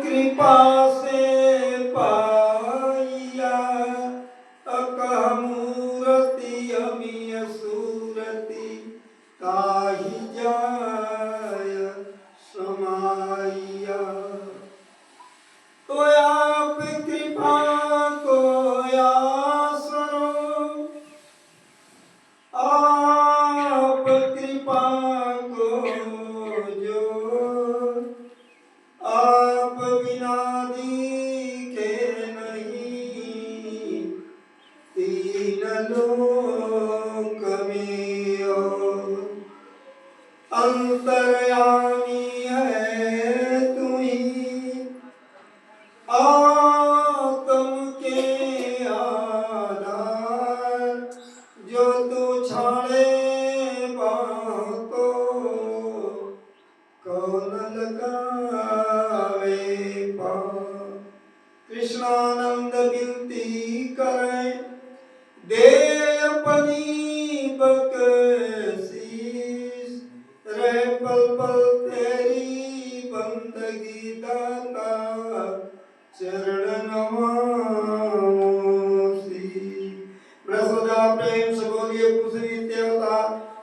कृपा से पाइया अकह मूरति अमिय सूरति ताहि जाय समाइया। तो आप कृपा को आसरो, आप कृपा को जो आप बिना दिखे नहीं तीन लोक में हो। अंतर्यामी है तू ही आत्म के आधार, जो तू छाड़े बाको कौन लगावे पार। कृष्णानंद विनती करे दे अपनी बख्शीश, रहे पल पल तेरी बंदगी दाता चरण नमासी। प्रसदा प्रेम से बोलिए कुशली देवता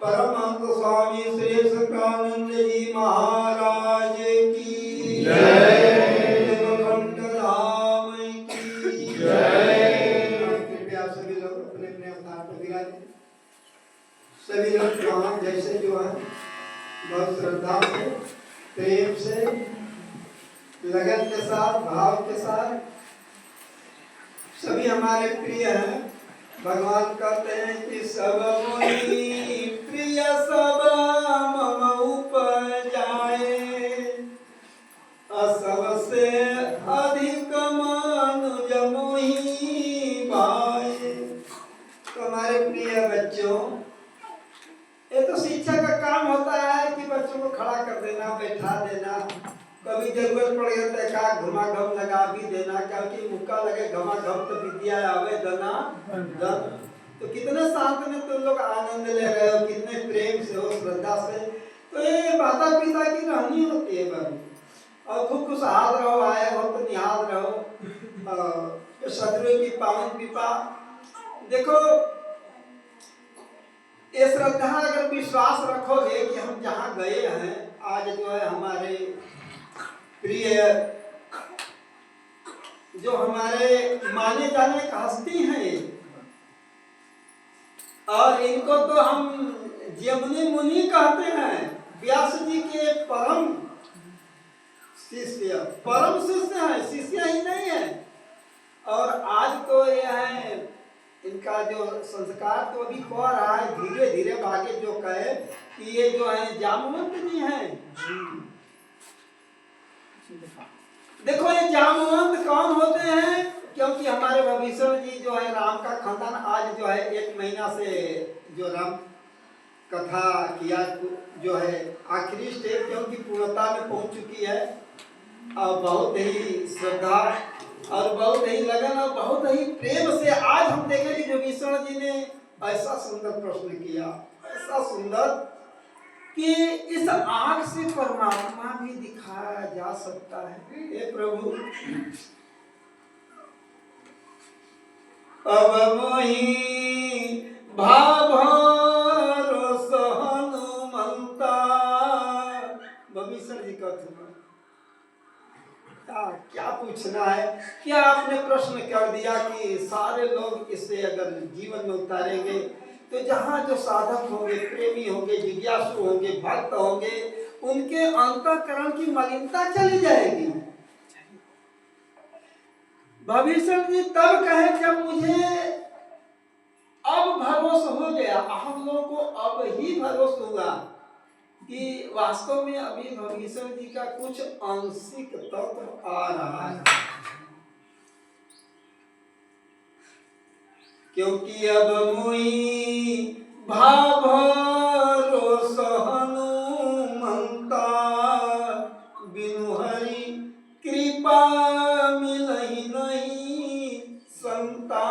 परमहंस स्वामी श्री शंकरानंद जी महाराज की जय, अखंड धाम की जय। कृपया सभी लोग अपने अपने स्थान पर विराजें। सभी लोग वहाँ जैसे जो है बहुत श्रद्धा से, प्रेम से, लगन के साथ, भाव के साथ, सभी हमारे प्रिय हैं। भगवान कहते हैं कि सब मोहि प्रिय सब मम उपजाए, सबसे अधिक मनुज मोहि भाए। तो हमारे प्रिय बच्चों, ये तो शिक्षा का काम होता है कि बच्चों को खड़ा कर देना, बैठा देना, कभी जरूरत पड़ गई तो एक घुमा घम लगा भी देना, क्योंकि मुक्का लगे घमा घम तो विद्या आवे दना दन। तो कितने शांत में तुम लोग आनंद ले रहे हो, कितने प्रेम से हो, श्रद्धा से। तो ये माता पिता की रहनी होती है बड़ी। और खूब खुशहाल रहो, आए हो तो निहाल रहो। शत्रु की पावन पिता देखो, ये श्रद्धा अगर विश्वास रखोगे कि हम जहाँ गए हैं, आज जो है हमारे प्रिय जो हमारे माने जाने का हस्ती हैं, और इनको तो हम जमुनी मुनि कहते हैं, व्यास जी के परम शिष्य, परम शिष्य है, शिष्य ही नहीं है। और आज तो ये है इनका जो संस्कार तो अभी हो रहा है, धीरे धीरे आगे जो कहे कि ये जो है जामवंत जी हैं। देखो ये जामवंत कौन होते हैं, क्योंकि हमारे भविष्य जी जो है राम का खानदान आज जो है 1 महीना से जो राम कथा किया जो है आखिरी स्टेज क्योंकि पूर्णता में पहुंच चुकी है। और बहुत ही श्रद्धा और बहुत ही लगन और बहुत ही प्रेम से आज हम देखें कि विभीषण जी ने ऐसा सुंदर प्रश्न किया, ऐसा सुंदर कि इस आंख से परमात्मा भी दिखाया जा सकता है। हे प्रभु, अब मोहि भाव हनुमंता। विभीषण जी कहते हैं क्या पूछना है, क्या आपने प्रश्न कर दिया कि सारे लोग इसे अगर जीवन में उतारेंगे तो जहाँ जो साधक होंगे, प्रेमी होंगे, जिज्ञासु होंगे, भक्त होंगे, उनके अंतःकरण की मलिनता चली जाएगी। भविष्य जी तब कहे जब मुझे अब भरोसा हो गया, हम लोगों को अब ही भरोसा हुआ कि वास्तव में अभी भविष्य जी का कुछ आंशिक तत्व आ रहा है। क्योंकि अब मोहि भाव हनुमंता, बिनु हरि कृपा मिलहि नहीं संता।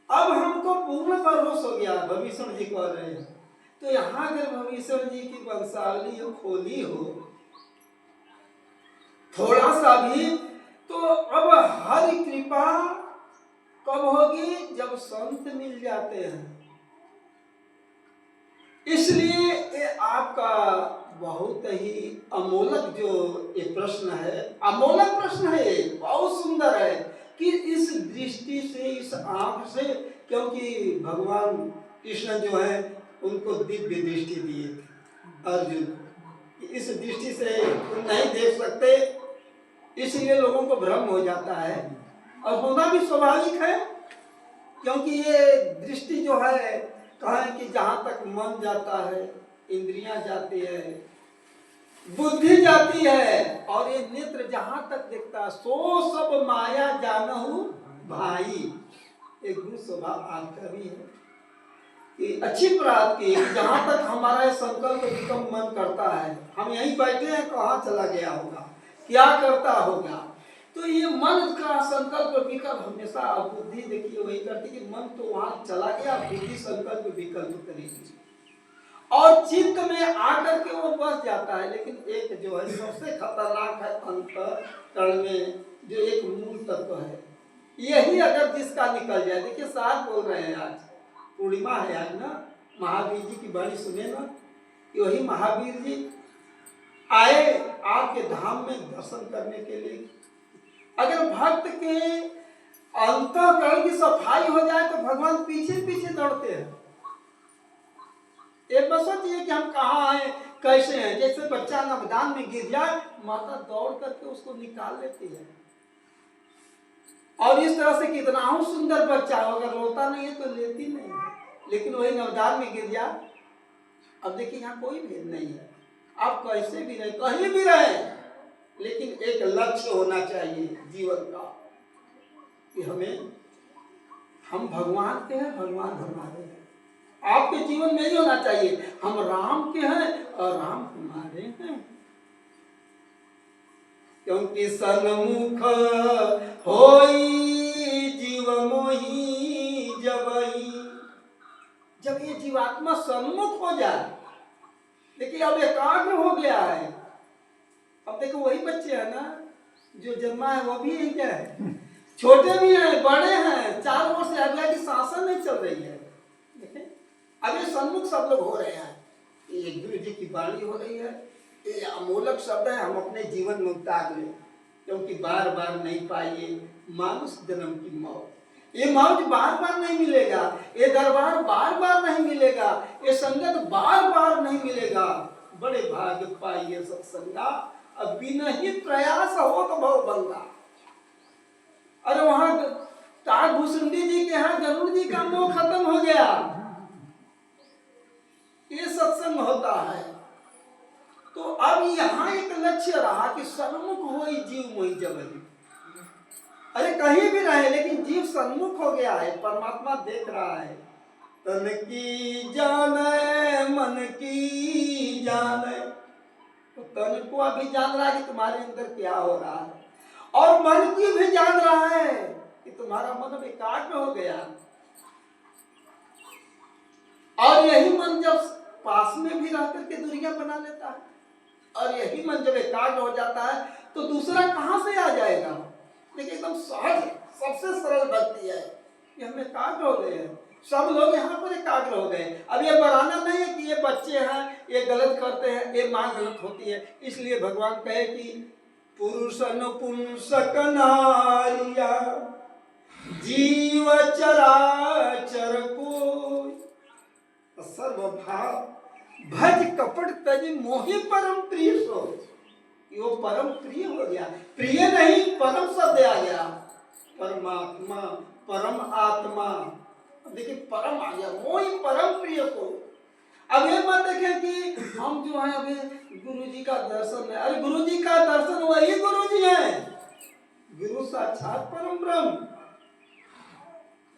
अब हमको पूर्ण भरोसा हो गया, भविष्य जी कह रहे हैं। तो यहाँ अगर भविष्य जी की वंशावली खोली हो सा भी। तो अब हरि कृपा कब होगी? जब संत मिल जाते हैं। इसलिए ये आपका बहुत ही अमोलक जो ये प्रश्न है, अमोलक प्रश्न है, बहुत सुंदर है कि इस दृष्टि से, इस आंख से, क्योंकि भगवान कृष्ण जो है उनको दिव्य दृष्टि दिए थे अर्जुन को, इस दृष्टि से नहीं देख सकते, इसलिए लोगों को भ्रम हो जाता है और होना भी स्वाभाविक है, क्योंकि ये दृष्टि जो है कहें कि जहां तक मन जाता है, इंद्रियां जाती है, बुद्धि जाती है, और ये नेत्र जहां तक देखता है, सो सब माया जानहु भाई। एक गुरु स्वभाव आपका भी है कि अच्छी प्राप्त की, जहां तक हमारा संकल्प विकल्प मन करता है, हम यहीं बैठे हैं, कहाँ चला गया होगा, क्या करता होगा। तो ये मन का संकल्प विकल्प हमेशा, बुद्धि देखिए वही करती कि मन तो वहां चला गया, बुद्धि संकल्प विकल्प करेगी और चित्त में आकर के वो बस जाता है। लेकिन एक जो है सबसे खतरनाक है अंतःकरण में जो एक मूल तत्व है, यही अगर जिसका निकल जाए, देखिए साथ बोल रहे हैं, आज पूर्णिमा है, आज ना महावीर जी की वाणी सुने ना, वही महावीर जी आए आपके धाम में दर्शन करने के लिए। अगर भक्त के अंतःकरण की सफाई हो जाए तो भगवान पीछे पीछे दौड़ते हैं। एक बात सोचिए कि हम कहाँ आए, कैसे हैं। जैसे बच्चा नवदान में गिर जाए, माता दौड़ करके उसको निकाल लेती है, और इस तरह से कितना ही सुंदर बच्चा हो, अगर रोता नहीं है तो लेती नहीं है। लेकिन वही नवदान में गिर जाए, अब देखिए यहाँ कोई भेद नहीं है, आप कैसे भी रहे, कहीं भी रहे, लेकिन एक लक्ष्य होना चाहिए जीवन का कि हम भगवान के हैं, भगवान हमारे हैं। आपके जीवन में ही होना चाहिए हम राम के हैं और राम हमारे हैं, क्योंकि सन्मुख होई जीव मोही जबई। जब ये जीवात्मा सन्मुख हो जाए, देखिए अब एकाग्र हो गया है। अब देखो वही बच्चे हैं ना जो जन्मा है, वो भी यही क्या है, छोटे भी हैं, बड़े हैं, 4 वर्ष से अगला की शासन नहीं चल रही है। देखें अब ये सन्मुख सब लोग हो रहे हैं, ये गुरु जी की वाणी हो रही है, ये अमोलक शब्द है, हम अपने जीवन में उतार लें, क्योंकि बार बार नहीं पाइए मानुष जन्म की मौत। ये मौज बार बार नहीं मिलेगा, ये दरबार बार बार नहीं मिलेगा, ये संगत बार बार नहीं मिलेगा। बड़े भाग्य पाइए सत्संगा, अब बिना ही प्रयास हो तो भव बंगा। अरे वहां तार भूसुंडी जी के यहाँ गरुड़ जी का मोह खत्म हो गया। ये सत्संग होता है। तो अब यहाँ एक लक्ष्य रहा कि सन्मुख हो जीव मोहि जबई। अरे कहीं भी रहे, लेकिन जीव सन्मुख हो गया है, परमात्मा देख रहा है। तन की जाने मन की जाने, तो तन को अभी जान रहा है कि तुम्हारे अंदर क्या हो रहा है, और मन की भी जान रहा है कि तुम्हारा मन एकाग्र हो गया। और यही मन जब पास में भी रह करके दूरियां बना लेता है, और यही मन जब एकाग्र हो जाता है तो दूसरा कहां से आ जाएगा। देखिए एकदम सहज, सबसे सरल भक्ति है कि हम एकाग्र हो गए हैं, सब लोग यहाँ पर एकाग्र हो गए। अब ये बढ़ाना नहीं है कि ये बच्चे हैं, ये गलत करते हैं, ये माँ गलत होती है। इसलिए भगवान कहे कि पुरुष नपुंसक नारिया जीव चराचर को सर्वभाव भज कपट तज मोहि परम प्रिय सो। वो परम प्रिय हो गया, प्रिय नहीं परम शब्द आ गया, परमात्मा परम आत्मा। देखिए परम आ गया, मोहि परम प्रिय को। अब ये मत देखें कि हम जो है अभी गुरु जी का दर्शन है, अरे गुरु जी का दर्शन वही गुरु जी है, गुरु साक्षात परम ब्रह्म।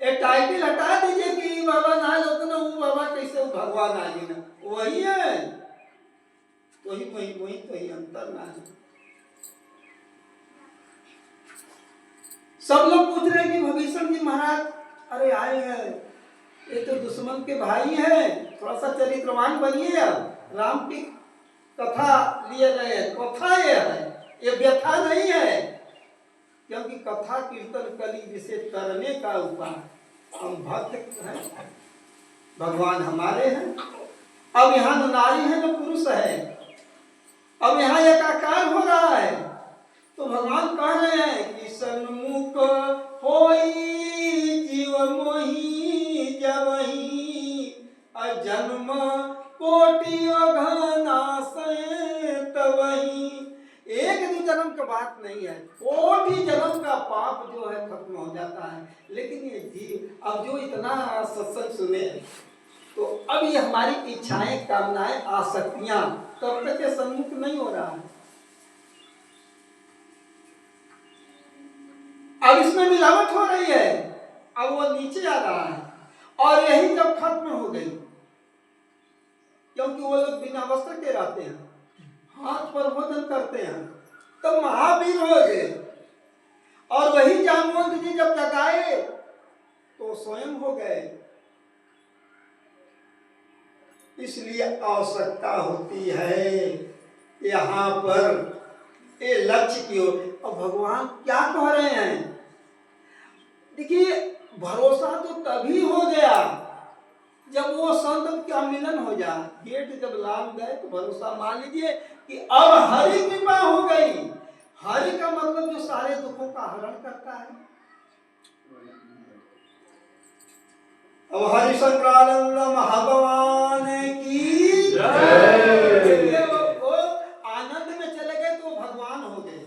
एक टाइटल हटा दीजिए कि बाबा ना होता ना, वो बाबा कैसे वो भगवान आ गए ना, वही है, वही वही वही तो ही अंतर ना है। सब लोग पूछ रहे हैं कि भविष्य जी महाराज अरे आए हैं, ये तो दुश्मन के भाई हैं, थोड़ा सा चरित्रवान बनिए। अब राम की कथा लिए गए, कथा ये है, ये व्यथा नहीं है, क्योंकि कथा कीर्तन कली जिसे तरने का उपाय। हम भक्त हैं, भगवान हमारे हैं। अब यहाँ न नारी है न पुरुष है, अब यहाँ एकाकार हो रहा है। तो भगवान कह रहे हैं कि सन्मुख होई जीव मोही जबही अजन्म कोटि अघनाशय तबही। एक दो जन्म का बात नहीं है, कोटि जन्म का पाप जो है खत्म हो जाता है। लेकिन ये जीव अब जो इतना सत्संग सुने, तो अब ये हमारी इच्छाएं, कामनाएं, आसक्तियां तब तक ये सन्मुख नहीं हो रहा है। अब इसमें मिलावट हो रही है, अब वो नीचे आ रहा है। और यही जब खत्म हो गई, क्योंकि वो लोग बिना वस्त्र के रहते हैं, हाथ पर भोजन करते हैं, तब महावीर हो गए। और वही जामवंत जी जब जगाए तो स्वयं हो गए। इसलिए आवश्यकता होती है यहाँ पर ये लक्ष्य की ओर। और भगवान क्या कह रहे हैं, देखिए भरोसा तो तभी हो गया जब वो संत का मिलन हो जाए। गेट जब लाल गए तो भरोसा मान लीजिए कि अब हरि कृपा हो गई। हरि का मतलब जो सारे दुखों का हरण करता है। अब हरि शंकरानंद भगवान की जय। वो आनंद में चले गए तो भगवान हो गए।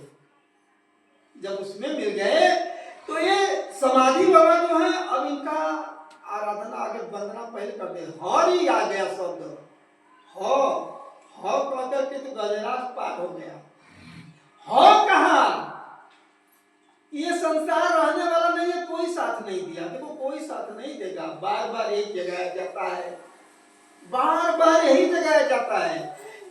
जब उसमें मिल गए तो ये समाधि बाबा जो है, अब इनका आराधना आगे वंदना पहले कर दे। हरि आ गया शब्द, हो कहकर के तो गजराज पार हो गया। हो कहा ये संसार रहने वाला नहीं है, कोई साथ नहीं दिया। देखो कोई साथ नहीं देगा, बार बार एक जगह जाता है, बार बार यही जगह जाता है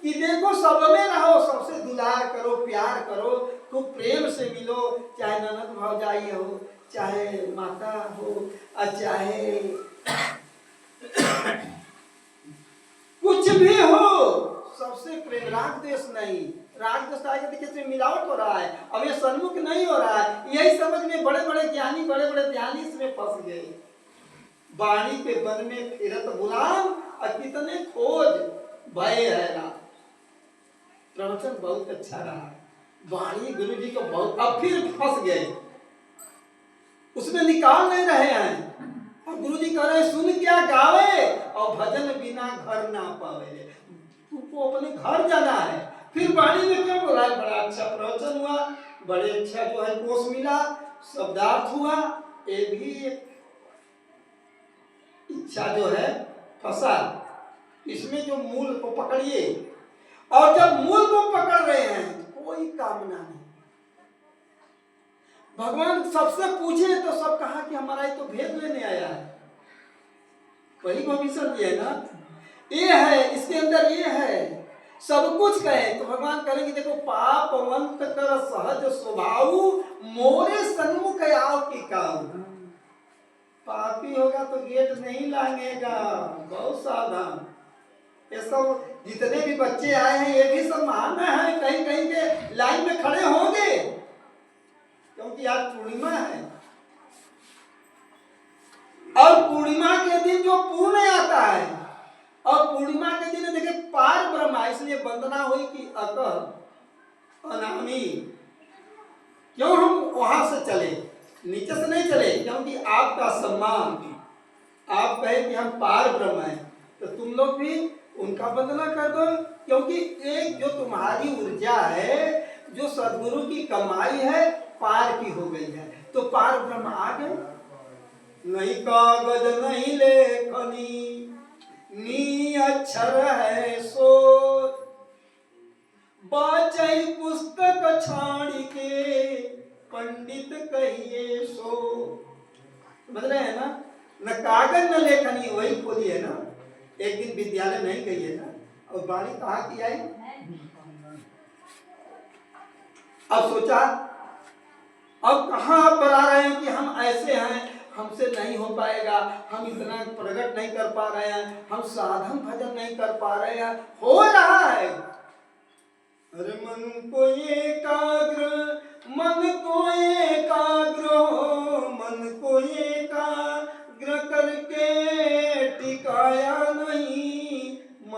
कि देखो सब में रहो, सबसे दुलार करो, प्यार करो, खूब प्रेम से मिलो। चाहे ननद भौजाई हो, चाहे माता हो, चाहे कुछ भी हो, सबसे प्रेम। राग द्वेष नहीं, राग द्वेष आगे देखिए इसमें मिलावट हो रहा है। अब ये सन्मुख नहीं हो रहा है। यही समझ में बड़े बड़े ज्ञानी, बड़े बड़े ध्यानी इसमें फंस गए। वाणी पे वन में फिरत गुलाम और कितने खोज भय है। प्रवचन बहुत अच्छा रहा, वाणी गुरु जी को बहुत, अब फिर फंस गए, उसमें निकाल नहीं रहे हैं। और गुरु जी कह रहे सुन क्या गावे और भजन बिना घर ना पावे। तुमको अपने घर जाना है। फिर वाणी में क्या बोला है, बड़ा अच्छा प्रवचन हुआ, बड़े अच्छा जो है कोष मिला, शब्दार्थ हुआ। ये भी इच्छा जो है फंसा। इसमें जो मूल को पकड़िए, और जब मूल को पकड़ रहे हैं कोई कामना नहीं। भगवान सबसे पूछे तो सब कहा कि हमारा ये तो भेद लेने आया है। वही भविष्य है ना, ये है, इसके अंदर ये है, सब कुछ कहे तो भगवान कहेंगे देखो पापवंत कर सहज स्वभाव मोरे सन्मुख आओ की काऊ। पापी होगा तो गेट नहीं लांगेगा, बहुत सावधान। ये सब जितने भी बच्चे आए हैं ये भी सब महान है, कहीं कहीं के लाइन में खड़े होंगे, क्योंकि आज पूर्णिमा है। और पूर्णिमा के दिन जो पुण्य आता है, और पूर्णिमा के दिन देखिए पार ब्रह्मा, इसलिए वंदना हुई कि अतः अनामी। क्यों हम वहां से चले, नीचे से नहीं चले, क्योंकि आपका सम्मान, आप कहे कि हम पार ब्रह्म हैं, तो तुम लोग भी उनका वंदना कर दो। क्योंकि एक जो तुम्हारी ऊर्जा है, जो सदगुरु की कमाई है, पार की हो गई है, तो पार ब्रह्म आ गए। नहीं कागज नहीं लेखनी नी अक्षर है सो, बाचई पुस्तक छाड़ी के पंडित कहिए सो। समझ रहे हैं ना, न कागज न लेखनी, वही बोली है ना। एक दिन विद्यालय नहीं गई है ना, और बाणी कहा की आई। अब सोचा, अब कहां आप बता रहे हैं कि हम ऐसे हैं, हमसे नहीं हो पाएगा, हम इतना प्रकट नहीं कर पा रहे हैं, हम साधन भजन नहीं कर पा रहे हैं। हो रहा है, अरे मन को एकाग्र